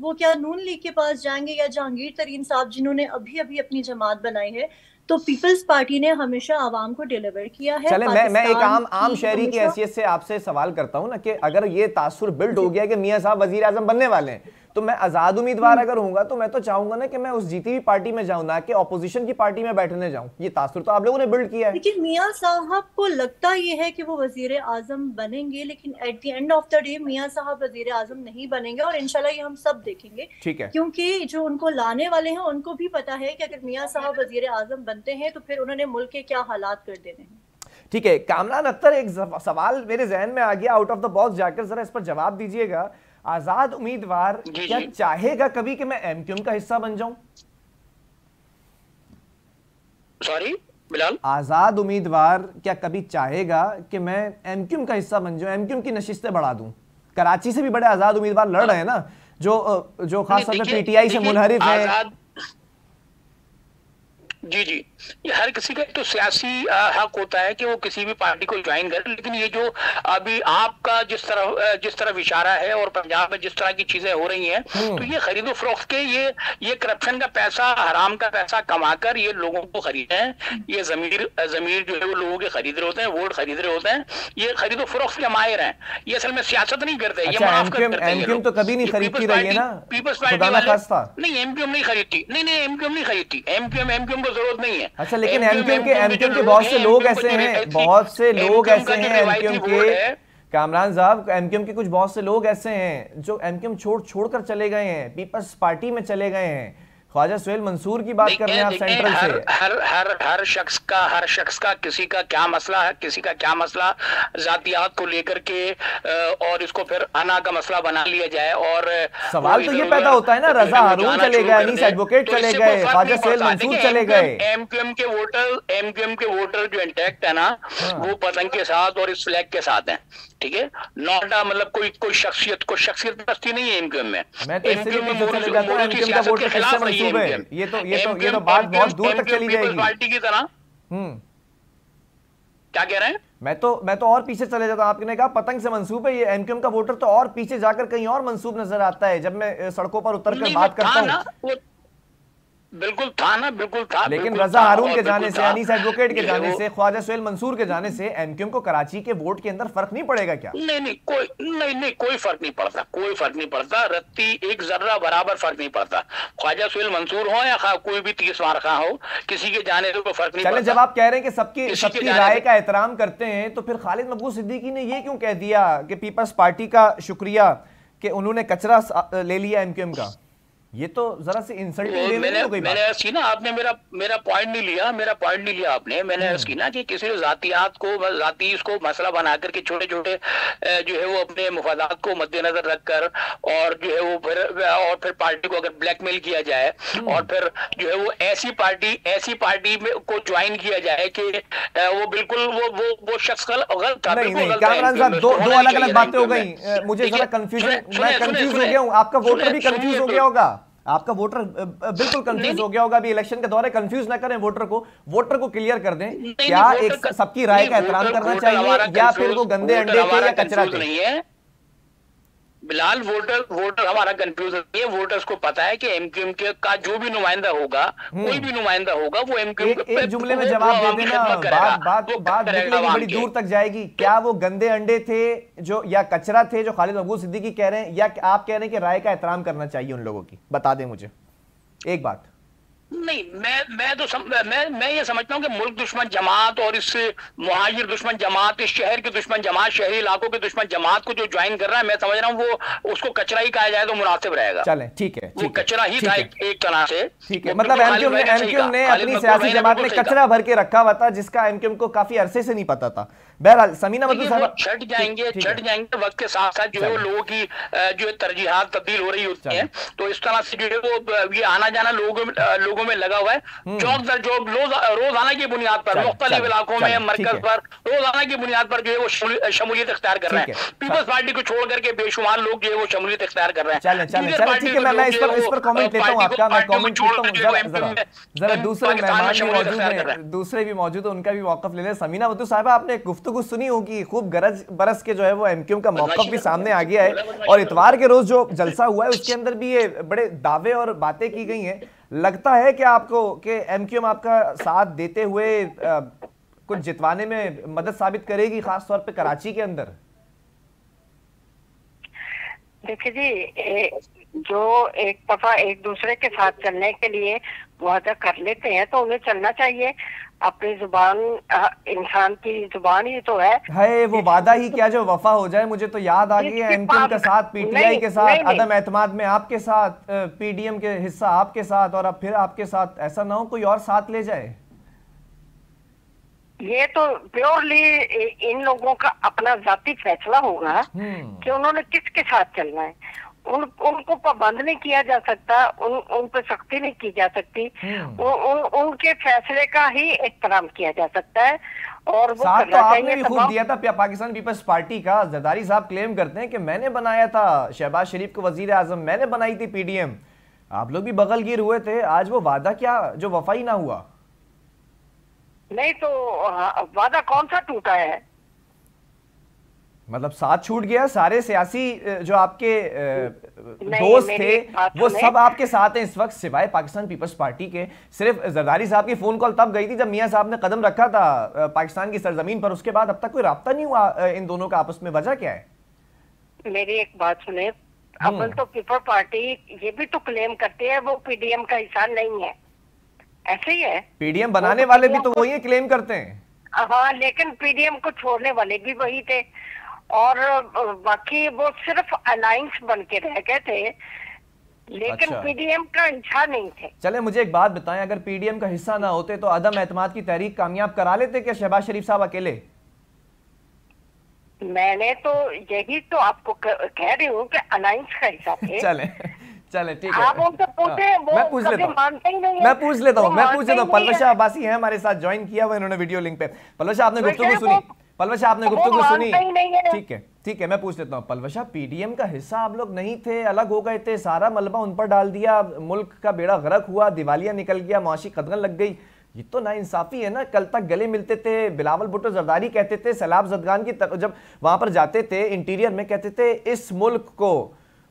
वो क्या नून लीग के पास जाएंगे या जहांगीर तरीन साहब जिन्होंने अभी अभी अपनी जमात बनाई है? तो पीपल्स पार्टी ने हमेशा आवाम को डिलीवर किया है। चले मैं एक आम शहरी की हैसियत से आपसे सवाल करता हूं ना कि अगर ये तासुर बिल्ड हो गया कि मियां साहब वजीर आजम बनने वाले हैं, तो मैं आजाद उम्मीदवार अगर होऊंगा तो मैं तो चाहूंगा ना कि मैं उस जीती हुई पार्टी में जाऊं, ना कि ऑपोजिशन की पार्टी में बैठने जाऊं। ये तासुर तो आप लोगों ने बिल्ड किया है। लेकिन मियां साहब को लगता ये है कि वो वजीर आजम बनेंगे, लेकिन at the end of the day मियां साहब वजीर आजम नहीं बनेंगे। और इंशाल्लाह ये हम सब देखेंगे। ठीक है, क्योंकि जो उनको लाने वाले हैं उनको भी पता है कि अगर मियां साहब वजीर आजम बनते हैं तो फिर उन्होंने मुल्क के क्या हालात कर देने हैं। ठीक है, कामरान अख्तर, एक सवाल मेरे जहन में आ गया आउट ऑफ द बॉक्स, जाकर जरा इस पर जवाब दीजिएगा। आजाद उम्मीदवार क्या चाहेगा कभी कि मैं एमक्यूएम का हिस्सा बन जाऊं? सॉरी बिलाल, आजाद उम्मीदवार क्या कभी चाहेगा कि मैं एमक्यूएम का हिस्सा बन जाऊं, एमक्यूएम की नशिस्तें बढ़ा दूं? कराची से भी बड़े आजाद उम्मीदवार लड़ रहे हैं ना, जो खास तौर पर पीटीआई से मुनहरिफ है। जी, ये हर किसी का तो सियासी हक होता है कि वो किसी भी पार्टी को ज्वाइन करे, लेकिन ये जो अभी आपका जिस तरह इशारा है और पंजाब में जिस तरह की चीजें हो रही हैं, तो ये खरीदो फरोख्त के ये करप्शन का पैसा, हराम का पैसा कमाकर ये लोगों को खरीदे हैं। ये जमीर जो है वो लोगों के खरीद रहे होते हैं, वोट खरीद रहे होते हैं। ये खरीदो फरोख्त के माहिर हैं। ये असल में सियासत नहीं करते। ये माफ करते हैं। एमक्यूएम तो कभी नहीं खरीदती रही है ना, पीपल्स पार्टी वाले नहीं, एमक्यूएम नहीं खरीदती, नहीं एमक्यूएम नहीं खरीदती, एमक्यूएम को जरूरत नहीं है। अच्छा, लेकिन एमक्यूएम के बहुत से लोग ऐसे हैं, एमक्यूएम के कामरान साहब, एमक्यूएम के कुछ बहुत से लोग ऐसे हैं जो एमक्यूएम छोड़कर चले गए हैं, पीपल्स पार्टी में चले गए हैं। ख्वाजा सुहेल मंसूर की बात कर रहे हैं आप सेंट्रल से। हर शख्स का किसी का क्या मसला है, किसी का क्या मसला जातियात को लेकर के और इसको फिर अना का मसला बना लिया जाए। और सवाल तो ये पैदा होता है ना, रजा हारून चले गए, अनीस एडवोकेट चले गए, ख्वाजा सुहेल मंसूर चले गए। एमक्यूएम के वोटर जो इंटैक्ट है ना, वो पतंग के साथ और इस फ्लैग के साथ है। ठीक है, नॉट मतलब कोई शख्सियत बस्ती नहीं है एमक्यूएम में। एमक्यूएम के खिलाफ रही है। ये तो बात बहुत दूर तक चली जाएगी पार्टी की तरह। क्या कह रहे हैं? मैं तो और पीछे चले जाता हूं। आपने कहा पतंग से मंसूब है, ये एमक्यूएम का वोटर तो और पीछे जाकर कहीं और मंसूब नजर आता है जब मैं सड़कों पर उतरकर बात करता हूं। बिल्कुल था ना, बिल्कुल था। लेकिन रजा हारून के जाने से, अनीस एडवोकेट के जाने से, ख्वाजा सुहेल मंसूर के जाने से एमक्यूएम को कराची के वोट के अंदर फर्क नहीं पड़ेगा क्या? नहीं, कोई फर्क नहीं पड़ता, कोई फर्क नहीं पड़ता। रत्ती एक जर्रा बराबर फर्क नहीं पड़ता। ख्वाजा सुहेल मंसूर हो या कोई भी 30 मार्का हो, किसी के जाने से कोई फर्क नहीं पड़ता। जब आप कह रहे हैं कि सबकी राय का एहतराम करते हैं, तो फिर खालिद मकबूल सिद्दीकी ने ये क्यों कह दिया कि पीपल्स पार्टी का शुक्रिया कि उन्होंने कचरा ले लिया एमक्यूएम का? ये तो जरा सी इंसल्टिंग मैंने अर्ज की ना, आपने मेरा पॉइंट नहीं लिया आपने। मैंने अर्ज की ना कि किसी जातियात को जाती इसको मसला बना करके छोटे छोटे जो है वो अपने मुफादात को मद्देनजर रखकर और जो है वो फिर पार्टी को अगर ब्लैकमेल किया जाए और फिर जो है वो ऐसी पार्टी में को ज्वाइन किया जाए कि वो बिल्कुल वो शख्स गलत था। कामरान साहब, दो अलग अलग बातें हो गई। मुझे जरा कंफ्यूजन, मैं कंफ्यूज हो गया हूँ, आपका वोटर भी कंफ्यूज हो गया होगा। आपका वोटर बिल्कुल कंफ्यूज हो गया होगा। अभी इलेक्शन के दौरे कंफ्यूज ना करें वोटर को क्लियर कर दें। क्या एक सबकी राय का एहतराम करना चाहिए या फिर वो गंदे अंडे थे या कचरा थे? बिलाल, वोटर हमारा कंफ्यूज नहीं है। वोटर्स को पता है कि एमक्यूएम का जो भी नुमाइंदा होगा, कोई भी नुमाइंदा होगा, वो एमक्यूएम एक जुमले में जवाब दे देना, बात निकलेगी बड़ी दूर तक जाएगी। क्या वो गंदे अंडे थे जो या कचरा थे जो खालिद मकबूल सिद्दीकी कह रहे हैं, या आप कह रहे हैं कि राय का एहतराम करना चाहिए उन लोगों की? बता दें मुझे एक बात। नहीं, मैं ये समझता हूँ कि मुल्क दुश्मन जमात और इस मुहाजिर दुश्मन जमात, इस शहर के दुश्मन जमात, शहरी इलाकों के दुश्मन जमात को जो ज्वाइन कर रहा है, मैं समझ रहा हूँ वो उसको कचरा ही कहा जाए तो मुनासिब रहेगा। चलें, ठीक है, वो कचरा ही था एक तरह से। ठीक है, मतलब एमक्यूएम ने अपनी सियासी जमात में कचरा भर के रखा हुआ था जिसका एमक्यूएम को काफी अरसे से नहीं पता था। बहरहाल समीना मधु साहब, छट जाएंगे वक्त के साथ साथ जो है वो लोगों की जो तरजीहात तब्दील हो रही होती है। तो इस तरह से जो है वो ये आना जाना लोगों में लगा हुआ है। चौक दर चौक रोजाना की बुनियाद पर मुख्तलिफ इलाकों में, मरकज पर रोजाना की बुनियाद पर जो है वो शमूलियत इख्तियार कर रहे हैं। पीपल्स पार्टी को छोड़ करके बेशुमार लोग जो है वो शमूलियत इख्तियार कर रहे हैं। ठीक है, मैं इस पर कमेंट लेता हूं आपका, मैं कमेंट लेता हूं। जरा दूसरे मेहमान भी मौजूद हैं, दूसरे भी मौजूद हैं, उनका भी मौक़िफ़ ले लें। समीना मधु साहिबा, आपने गुफ्तगू सुनी होगी, खूब गरज बरस के जो है वो एमक्यूएम का मौक़िफ़ भी सामने आ गया है और इतवार के रोज जो जलसा हुआ है उसके अंदर भी ये बड़े दावे और बातें की गई हैं। लगता है कि आपको कि एमक्यूएम आपका साथ देते हुए कुछ जितवाने में मदद साबित करेगी, खास तौर पे कराची के अंदर? देखिए जी, जो एक दफा एक दूसरे के साथ चलने के लिए वादा कर लेते हैं तो उन्हें चलना चाहिए। अपनी जुबान, इंसान की जुबान ही तो है वो वादा ही क्या जो वफा हो जाए। मुझे तो याद आ गया एमक्यूएम का साथ पीटीआई के साथ, अदम एतमाद में आपके साथ, पीडीएम के हिस्सा आपके साथ और अब फिर आपके साथ। ऐसा ना हो कोई और साथ ले जाए। ये तो प्योरली इन लोगों का अपना जाती फैसला होगा कि उन्होंने किसके साथ चलना है। उनको पाबंद नहीं किया जा सकता, उन पर सख्ती नहीं की जा सकती। उनके फैसले का ही एहतराम किया जा सकता है और वो साथ तो आपने भी खूब दिया था पाकिस्तान पीपल्स पार्टी का। जरदारी साहब क्लेम करते हैं कि मैंने बनाया था शहबाज शरीफ को वजीर आजम, मैंने बनाई थी पीडीएम। आप लोग भी बगलगीर हुए थे। आज वो वादा क्या जो वफा ही ना हुआ? नहीं तो वादा कौन सा टूटा है? मतलब साथ छूट गया। सारे सियासी जो आपके दोस्त थे वो सब आपके साथ हैं इस वक्त, सिवाय पाकिस्तान पीपल्स पार्टी के। सिर्फ जरदारी साहब की फोन कॉल तब गई थी जब मियां साहब ने कदम रखा था पाकिस्तान की सरजमीन पर। उसके बाद अब तक कोई राब्ता नहीं हुआ इन दोनों का आपस में। वजह क्या है? मेरी एक बात सुने, अव्वल तो पीपल्स पार्टी ये भी तो क्लेम करती है वो पीडीएम का हिस्सा नहीं है। ऐसे ही है, पीडीएम बनाने वाले भी तो वही क्लेम करते हैं। हाँ, लेकिन पीडीएम को छोड़ने वाले भी वही थे और बाकी वो सिर्फ अलायंस बन के रह गए थे, लेकिन पीडीएम का हिस्सा नहीं थे। चले मुझे एक बात बताएं, अगर पीडीएम का हिस्सा ना होते तो अदम एतमाद की तहरीक कामयाब करा लेते क्या शहबाज शरीफ साहब अकेले? मैंने तो यही तो आपको कह रही हूँ कि अलायंस का हिस्सा थे। चले ठीक है, आप उनसे पूछे, वो मैं पूछ लेता हूँ। पलवशा अब्बासी है हमारे साथ, ज्वाइन किया हुआ इन्होंने वीडियो लिंक पे। पलवशा आपने गुफ्तगू सुनी? पलवशा आपने गुफ्तगू सुनी? ठीक है, मैं पूछ लेता हूँ। पलवशा, पीडीएम का हिस्सा आप लोग नहीं थे, अलग हो गए थे, सारा मलबा उन पर डाल दिया, मुल्क का बेड़ा गर्क हुआ, दिवालिया निकल गया, मुआशी कदगन लग गई, ये तो नाइंसाफी है ना। कल तक गले मिलते थे, बिलावल भुट्टो जरदारी कहते थे, सैलाब जदगान की जब वहां पर जाते थे इंटीरियर में कहते थे इस मुल्क को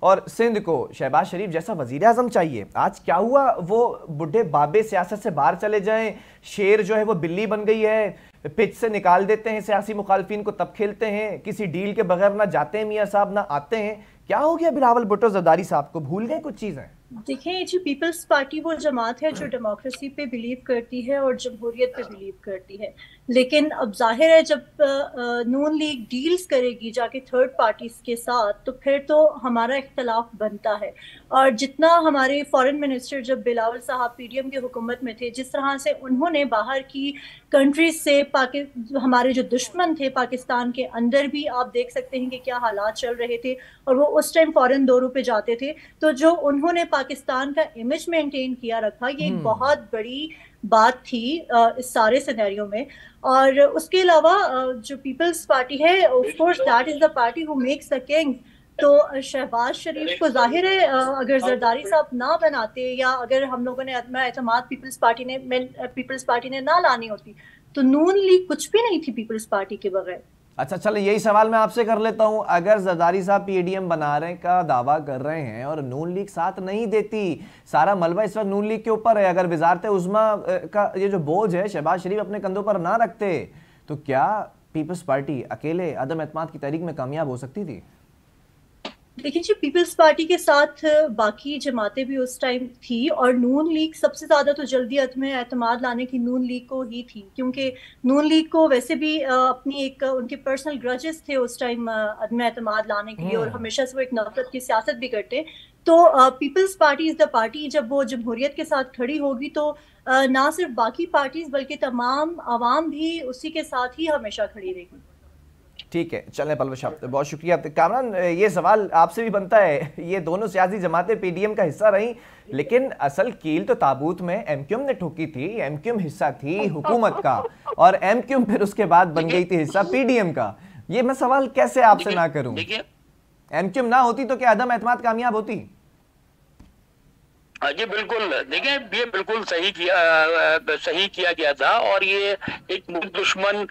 और सिंध को शहबाज शरीफ जैसा वजीर आजम चाहिए। आज क्या हुआ, वो बुढ़े बाबे सियासत से बाहर चले जाएं, शेर जो है वो बिल्ली बन गई है, पिच से निकाल देते हैं सियासी मुखालफिन को, तब खेलते हैं, किसी डील के बगैर ना जाते हैं मियां साहब ना आते हैं। क्या हो गया बिलावल भुट्टो जरदारी साहब को, भूल गए कुछ चीजें? देखिए जी, पीपल्स पार्टी वो जमात है जो डेमोक्रेसी पे बिलीव करती है और जमहूरियत पे बिलीव करती है, लेकिन अब जाहिर है जब नून लीग डील्स करेगी जाके थर्ड पार्टीज के साथ, तो फिर तो हमारा इख्तलाफ बनता है। और जितना हमारे फॉरेन मिनिस्टर जब बिलावल साहब पीडीएम की हुकूमत में थे, जिस तरह से उन्होंने बाहर की कंट्रीज से हमारे जो दुश्मन थे पाकिस्तान के अंदर भी आप देख सकते हैं कि क्या हालात चल रहे थे, और वो उस टाइम फॉरेन दौरों पे जाते थे, तो जो उन्होंने पाकिस्तान का इमेज मेंटेन किया रखा, ये एक बहुत बड़ी बात थी इस सारे सिनेरियो में। और उसके अलावा जो पीपल्स पार्टी है, of course that is the party who makes the king. तो शहबाज शरीफ को जाहिर है अगर जरदारी साहब ना बनाते, या अगर हम लोगों ने एतमाद पीपल्स पार्टी ने ना लानी होती, तो नून लीग कुछ भी नहीं थी पीपल्स पार्टी के बगैर। अच्छा चलो, यही सवाल मैं आपसे कर लेता हूं, अगर जरदारी साहब पीडीएम बनाने का दावा कर रहे हैं और नून लीग साथ नहीं देती, सारा मलबा इस वक्त नून लीग के ऊपर है, अगर वजारत उज़्मा का ये जो बोझ है शहबाज शरीफ अपने कंधों पर ना रखते, तो क्या पीपल्स पार्टी अकेले अदम एतमाद की तहरीक में कामयाब हो सकती थी? देखिए जी, पीपल्स पार्टी के साथ बाकी जमातें भी उस टाइम थी, और नून लीग सबसे ज्यादा तो जल्दी अदम एतमाद लाने की नून लीग को ही थी, क्योंकि नून लीग को वैसे भी अपनी एक उनके पर्सनल ग्रजेस थे उस टाइम अदम एतमाद लाने के लिए, और हमेशा से वो एक नफरत की सियासत भी करते। तो Peoples Party is the party, जब वो जमहूरियत के साथ खड़ी होगी तो ना सिर्फ बाकी पार्टीज बल्कि तमाम आवाम भी उसी के साथ ही हमेशा खड़ी रहेगी। ठीक है, चलें पलवश साहब, बहुत शुक्रिया। कामरान, ये सवाल आपसे भी बनता है, ये दोनों सियासी जमातें पीडीएम का हिस्सा रही, लेकिन असल कील तो ताबूत में एमक्यूएम ने ठोकी थी, एमक्यूएम हिस्सा थी हुकूमत का, और एमक्यूएम फिर उसके बाद बन गई थी हिस्सा पीडीएम का। ये मैं सवाल कैसे आपसे ना करूं? एमक्यूएम ना होती तो क्या अदम एतमाद कामयाब होती? जी बिल्कुल, देखिए ये बिल्कुल सही किया गया था, और ये एक मुल्क दुश्मन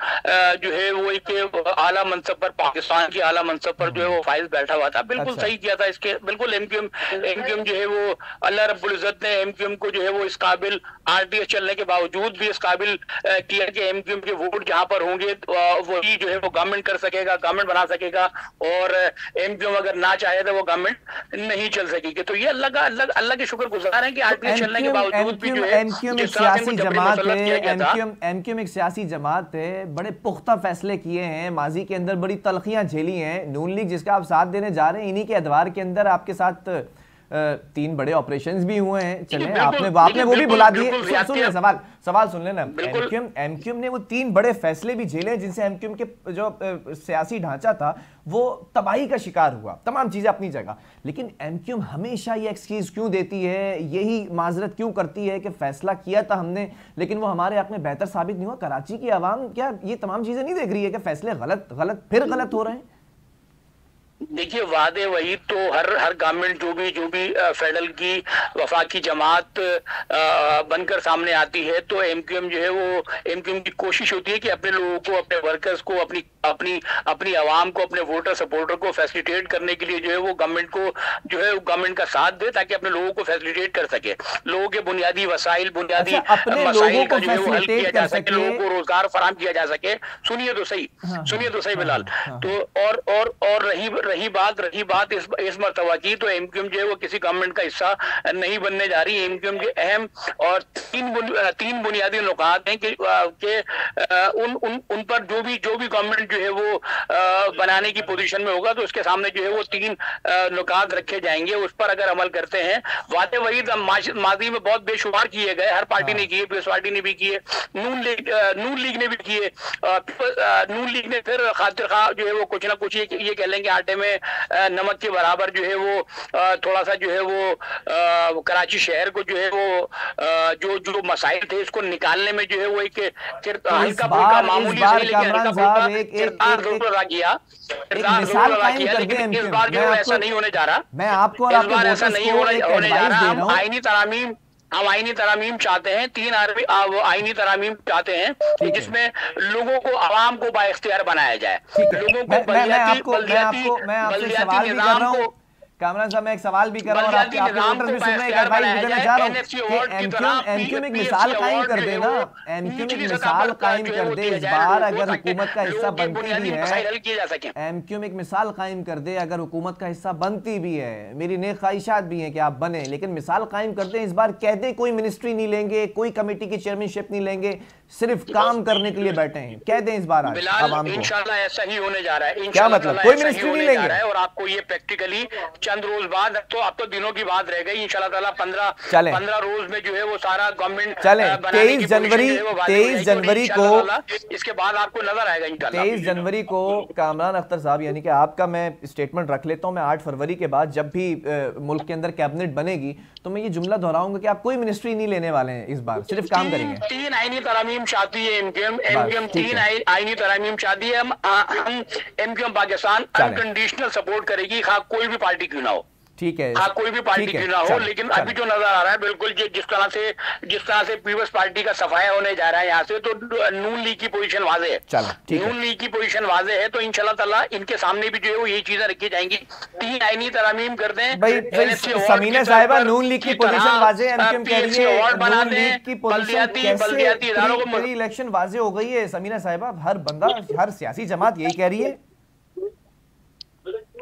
जो है वो एक आला मनसब पर, पाकिस्तान की आला मनसब पर जो है वो फाइज बैठा हुआ था, बिल्कुल सही किया था। इसके बिल्कुल एमक्यूएम जो है वो अल्लाह रब्बुल इज्जत ने एमक्यूएम को जो है वो इस काबिल आरटीएस चलने के बावजूद भी इस काबिल किया कि एमक्यूएम के वोट जहां पर होंगे वही जो है वो गवर्नमेंट कर सकेगा, गवर्नमेंट बना सकेगा, और एमक्यूएम अगर ना चाहे तो वो गवर्नमेंट नहीं चल सकेगी। तो ये अल्लाह के शुक्र गुजार है कि आरटीएस चलने के बावजूद भी जो है एमक्यूएम एक सियासी जमात है, एमक्यूएम एक सियासी जमात है, बड़े पुख्ता फैसले किए हैं, माजी के अंदर बड़ी तलखियां झेली हैं। नून लीग जिसका आप साथ देने जा रहे हैं, इन्हीं के अदवार के अंदर आपके साथ 3 बड़े ऑपरेशंस भी हुए हैं। चले, आपने वो भी बुला दिए। सुन सवाल सुन लेना। एमक्यूएम ने वो 3 बड़े फैसले भी झेले जिनसे एमक्यूएम के जो सियासी ढांचा था वो तबाही का शिकार हुआ। तमाम चीजें अपनी जगह, लेकिन एमक्यूएम हमेशा ये एक्सक्यूज क्यों देती है, यही माजरत क्यों करती है कि फैसला किया था हमने लेकिन वो हमारे हक में बेहतर साबित नहीं हुआ? कराची की आवाम क्या ये तमाम चीजें नहीं देख रही है कि फैसले फिर गलत हो रहे हैं? देखिए, वादे वही तो हर गवर्नमेंट जो भी फेडरल की वफाकी जमात बनकर सामने आती है, तो एमक्यूएम जो है वो एमक्यूएम की कोशिश होती है कि अपने लोगों को, अपने वर्कर्स को, अपनी आवाम को, अपने वोटर सपोर्टर को फैसिलिटेट करने के लिए जो है वो गवर्नमेंट को जो है गवर्नमेंट का साथ दे, ताकि अपने लोगों को फैसिलिटेट कर सके, लोगों के बुनियादी वसाइल, बुनियादी मसाइल का जो है वो हल किया जा सके, लोगों को रोजगार फराहम किया जा सके। सुनिए तो सही बिलाल। तो और रही बात इस मर्तबा की, तो एमक्यूएम जो है वो किसी गवर्नमेंट का हिस्सा नहीं बनने जा रही। एमक्यूएम के अहम और तीन बुनियादी नुकात हैं कि उन पर जो भी गवर्नमेंट जो है वो बनाने की पोजीशन में होगा, तो उसके सामने जो है वो 3 नुकात रखे जाएंगे। उस पर अगर अमल करते हैं, वादे वही माजी में बहुत बेशुमार किए गए, हर पार्टी ने किए, पीपल्स पार्टी ने भी किए, नून लीग ने भी किए। नून लीग ने फिर खातिर खा जो है वो कुछ ना कुछ ये कह लेंगे आटे में नमक के बराबर जो है वो थोड़ा सा जो है वो कराची शहर को जो है वो जो मसाइल थे इसको निकालने में जो है वो एक हल्का फुल्का मामूली सही लेकिन हल्का फुल्का किरदार जरूर अदा किया। लेकिन इस बार जो ऐसा नहीं होने जा रहा, मैं आपको इस बार ऐसा नहीं होने जा रहा। हम हम आईनी तरामीम चाहते हैं, 3 आईनी तरामीम चाहते हैं जिसमें लोगों को, आवाम को बाइख्तियार बनाया जाए, लोगों को बल्दियाती निजाम को। कामरान साहब, मैं एक सवाल भी कर रहा हूं और आपके वोटर्स भी सुन रहे हैं, एक एडवाइस भी देना चाह रहा हूं कि एमक्यूएम एक मिसाल कायम कर दे ना, एमक्यूएम एक मिसाल कायम कर दे इस बार, अगर हुकूमत का हिस्सा बनती भी है, एमक्यूएम एक मिसाल कायम कर दे अगर हुकूमत का हिस्सा बनती भी है, मेरी नेक ख्वाहिशात भी हैं कि आप बने, लेकिन मिसाल कायम कर दे इस बार, कह दे कोई मिनिस्ट्री नहीं लेंगे, कोई कमेटी की चेयरमैनशिप नहीं लेंगे, सिर्फ काम करने के लिए बैठे हैं, कह दें इस बार आवाम को। इंशाल्लाह ऐसा ही होने जा रहा है, क्या मतलब कोई मिनिस्ट्री नहीं लेंगे? और आपको ये प्रैक्टिकली चंद रोज बाद, तो अब तो दिनों की बात रह गई, इंशाल्लाह ताला 15 रोज में जो है वो सारा गवर्नमेंट चले। 23 जनवरी को इसके बाद आपको नजर आएगा इंशाल्लाह। 23 जनवरी को कामरान अख्तर साहब, यानी कि आपका मैं स्टेटमेंट रख लेता हूं, मैं 8 फरवरी के बाद जब भी मुल्क के अंदर कैबिनेट बनेगी तो मैं ये जुमला दोहराऊंगा कि आप कोई मिनिस्ट्री नहीं लेने वाले हैं इस बार, सिर्फ काम करेंगे। 3 आईनी तरामीम चाहती है एमक्यूएम, 3 आईनी तरामीम चाहती है। हम एमक्यूएम पाकिस्तान अनकंडीशनल सपोर्ट करेगी, कोई भी पार्टी क्यों ना हो, ठीक है, हाँ कोई भी पार्टी क्यों ना हो, लेकिन अभी जो नजर आ रहा है बिल्कुल जिस तरह से पीपल्स पार्टी का सफाया होने जा रहा है यहाँ से, तो नून लीग की पोजीशन वाजे है, नून लीग की पोजीशन वाजे है, तो इंशाल्लाह ताला इनके सामने भी जो है वो यही चीजें रखी जाएंगी। 3 आईनी तरामीम कर दें भाई, समीना साहिबा, नून लीग की पोजीशन वाजे, एमक्यूएम कह रही है नून लीग की पोजीशन, बल्दियाती इदारों को इलेक्शन वाजे हो गई है। समीना साहिबा, हर बंदा, हर सियासी जमात यही कह रही है।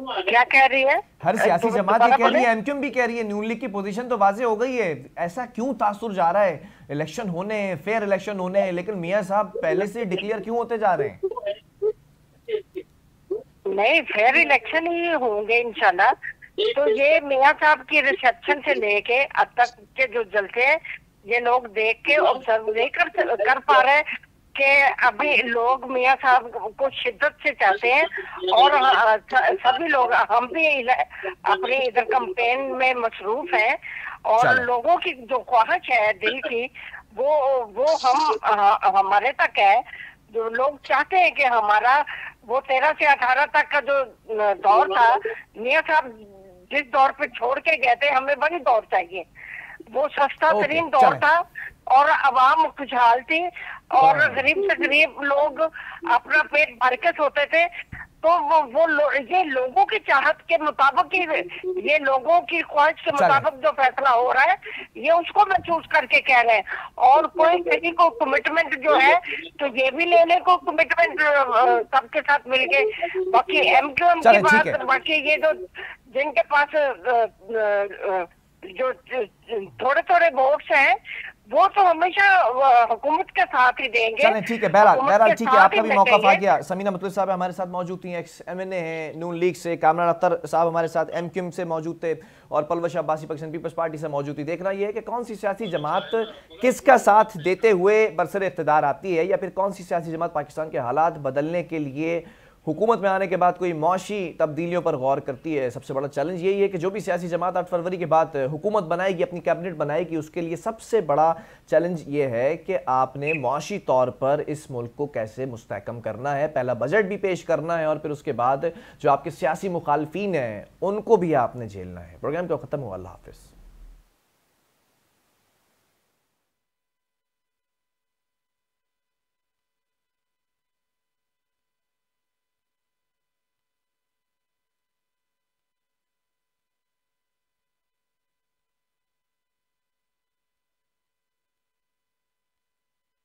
क्या कह रही है? हर सियासी जमात ये कह रही है, एमक्यूएम भी कह रही है, नून लीग की पोजीशन तो वाजे हो गई है। ऐसा क्यों तासुर जा रहा है? इलेक्शन होने हैं, फेयर इलेक्शन होने हैं, लेकिन मियां साहब पहले से डिक्लेयर क्यों होते जा रहे हैं? नहीं, फेयर इलेक्शन ही होंगे इंशाल्लाह। तो ये मियां साहब की रिसेप्शन से लेके अब तक के जो जलसे हैं, ये लोग देख के ऑब्जर्व नहीं कर पा रहे कि अभी लोग मियां साहब को शिद्दत से चाहते हैं, और सभी लोग, हम भी अपने इधर कैंपेन में मसरूफ हैं, और लोगों की जो ख्वाहिश है दिल की, वो हम हमारे तक है। जो लोग चाहते हैं कि हमारा वो 13 से 18 तक का जो दौर था, मियां साहब जिस दौर पे छोड़ के गए थे, हमें वही दौर चाहिए। वो सस्ता तरीन दौर था और अवाम खुशहाल थी, और गरीब से गरीब लोग अपना पेट भर के सोते थे। तो ये लोगों की चाहत के मुताबिक, ये लोगों की ख्वाहिश के मुताबिक जो फैसला हो रहा है, ये उसको महसूस करके कह रहे हैं। और कोई किसी को कमिटमेंट जो है, तो ये भी लेने को कमिटमेंट सबके साथ मिलके। बाकी एमक्यूएम की बात, बाकी ये जो जिनके पास जो थोड़े थोड़े वोट्स हैं, वो तो हमेशा हुकूमत के साथ ही देंगे। चलें, ठीक है, बहरहाल ठीक है, आपका भी मौका आ गया। समीना मतलूब साहब हमारे साथ मौजूद थी, एक्स एमएनए हैं नून लीग से, कामरान अख्तर साहब हमारे साथ एमक्यूएम से मौजूद थे, और पलवश अब्बासी पाकिस्तान पीपल्स पार्टी से मौजूद थी। देखना यह है कि कौन सी सियासी जमात किसका साथ देते हुए बरसर इक़्तिदार आती है, या फिर कौन सी सियासी जमात पाकिस्तान के हालात बदलने के लिए हुकूमत में आने के बाद कोई मौशी तब्दीलियों पर गौर करती है। सबसे बड़ा चैलेंज यही है कि जो भी सियासी जमात 8 फरवरी के बाद हुकूमत बनाएगी, अपनी कैबिनेट बनाएगी, उसके लिए सबसे बड़ा चैलेंज ये है कि आपने मौशी तौर पर इस मुल्क को कैसे मुस्तहकम करना है। पहला बजट भी पेश करना है, और फिर उसके बाद जो आपके सियासी मुखालफीन हैं उनको भी आपने झेलना है। प्रोग्राम को ख़त्म हुआ, अल्लाह हाफिज़।